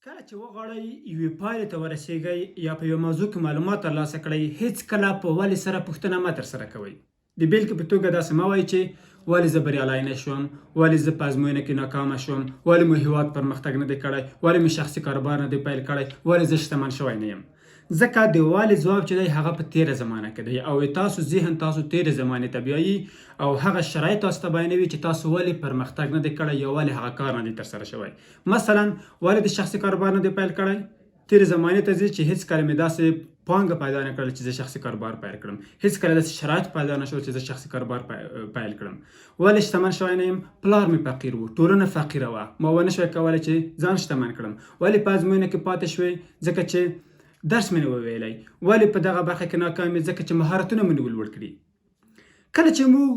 کله چې وغواړئ یوې پایلې ته ورسیږئ یا په یوه موضوع کې معلومات ترلاسه کړئ، هیڅکله په ولې سره پوښتنه مه ترسره کوئ. د بېلګې په توګه داسې مه وایئ چې ولې زه بریالی نه شوم، ولې زه په ازموینه کې ناکامه شوم، ولې مو هېواد پرمختګ نه دی کړی، ولې مې شخصي کاروبار نه دی پیل کړی، ولې زه شتمن شوی نه یم. ځکه د ولې ځواب چې دی هغه په تېره زمانه کې دی او تاسو ذهن تاسو تېرې زمانې ته بیایي او هغه شرایط تاسو ته بیانوي چې تاسو ولې پرمختګ نه دی کړی یا ولې هغه کار نه دی ترسره شوی. مثلا ولې د شخصي کاروبار نه دی پیل کړی، تېرې زمانې ته ځي چې هېڅکله مې داسې پانګه پیدا نه کړل چې زه شخصي کاروبار پیل کړم، هېڅکله داسې شرایط پیدا نه شول چې زه شخصي کاروبار پیل کړم. ولې شتمن شوی نه یم؟ پلار مې فقیر و، ټولنه فقیره وه، ما ونه شوی کولی چې ځان شتمن کړم. ولې په ازموینه کې پاتې شوی؟ ځکه چې درس مې نه و ویلی. ولې په دغه برخه کې ناکام یې؟ ځکه چې مهارتونه مې نه ول لوړ کړي. کله چې موږ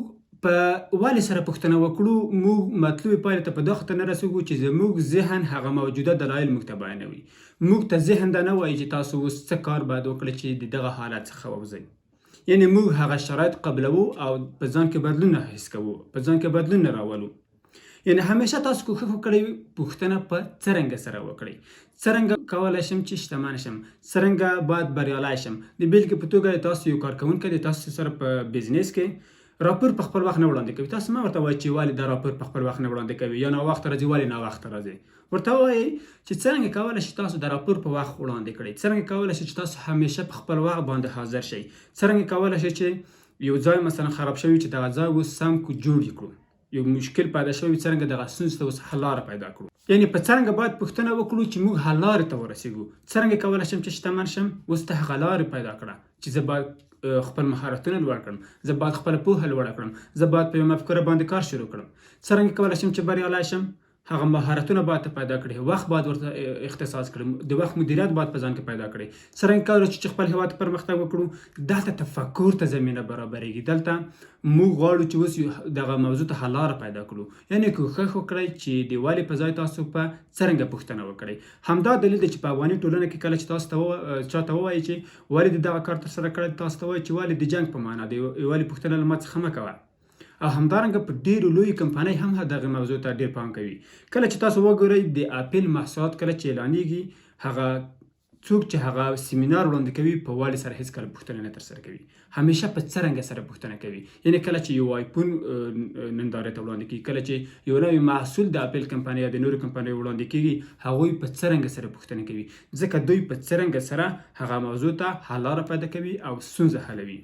په ولې سره پوښتنه وکړو، موږ مطلوبې پایلې ته په دغه خاطر نه رسېږو چې زموږ ذهن هغه موجوده دلایل موږ ته بیانوي. موږ ته ذهن دا نه وایي چې تاسو اوس څه کار باید وکړئ چې د دغه حالت څخه ووځئ. یعنې موږ هغه شرایط قبلوو او په ځان کې بدلون حس کوو، په ځان کې بدلون راولو. یعنې همیشه تاسو کوښښ وکړئ پوښتنه په څرنګه سره وکړئ. څرنګه کولی شم چې شتمن شم، څرنګه باید بریالی شم. د بېلګې په توګه تاسو یو کارکوونکی دی، تاسو سره په بزنس کې راپور په خپل وخت نه وړاندې کوي. تاسو مه ورته وایئ چې ولې دا راپور په خپل وخت نه وړاندې کوي یا ناوخته راځي، ولې ناوخته راځي. ورته ووایئ چې څرنګه کولی شئ تاسو دا راپور په وخت وړاندې کړئ، څرنګه کولی شئ چې تاسو همیشه په خپل وخت باندې حاضر شئ، څرنګه کولی شئ چې یو ځای مثلا خراب شوی چې دغه ځای اوس سم جوړ یې کړو، یو مشکل پیدا شوی څرنګه دغه ستونزې ته اوس حل لاره پیدا کړو. یعنې په څرنګه باید پوښتنه وکړو چې موږ حل لارې ته ورسېږو. څرنګه کولی شم چې شتمن شم؟ اوس ته هغه لارې پیدا کړه چې زه باید خپل مهارتونه لوړ کړم، زه باید خپله پوهه لوړه کړم، زه باید په یوه مفکوره باندې کار شروع کړم. څرنګه کولی شم چې بریالی شم؟ هغه مهارتونه باید ته پیدا کړې، وخت باید ورته اختصاص کړې، د وخت مدیریت باید په ځان کې پیدا کړې. څرنګه کولی شو چې خپل هېواد ته پرمختګ وکړو؟ دلته تفکر ته زمینه برابرېږي. دلته موږ غواړو چې اوس دغه موضوع ته حل لاره پیدا کړو. یعنې کوښښ وکړئ چې د ولې په ځای تاسو په څرنګه پوښتنه وکړئ. همدا دلیل دی چې په افغاني ټولنه کې کله چې تاسو ته چاته ووایي چې ولې دې دغه کار ترسره کړی، تاسو ته وایي چې ولې د جنګ په معنا دی، ولې پوښتنه له ما څخه مه کوه. او همدارنګه په ډېرو لویو کمپنۍ هم دغه موضوع ته ډېر پام کوي. کله چې تاسو وګورئ د اپل محصولات کله چې اعلانېږي، هغه څوک چې هغه سیمینار وړاندې کوي په والي سره هېڅکله پوښتنه نه ترسره کوي، همیشه په څرنګه سره پوښتنه کوي. یعنې کله چې یو آیفون نندارې ته وړاندې کېږي، کله چې یو نوی محصول د اپل کمپنۍ یا د نورو کمپنیو وړاندې کېږي، هغوی په څرنګه سره پوښتنه کوي، ځکه دوی په څرنګه سره هغه موضوع ته حل لاره پیدا کوي او ستونزه حلوي.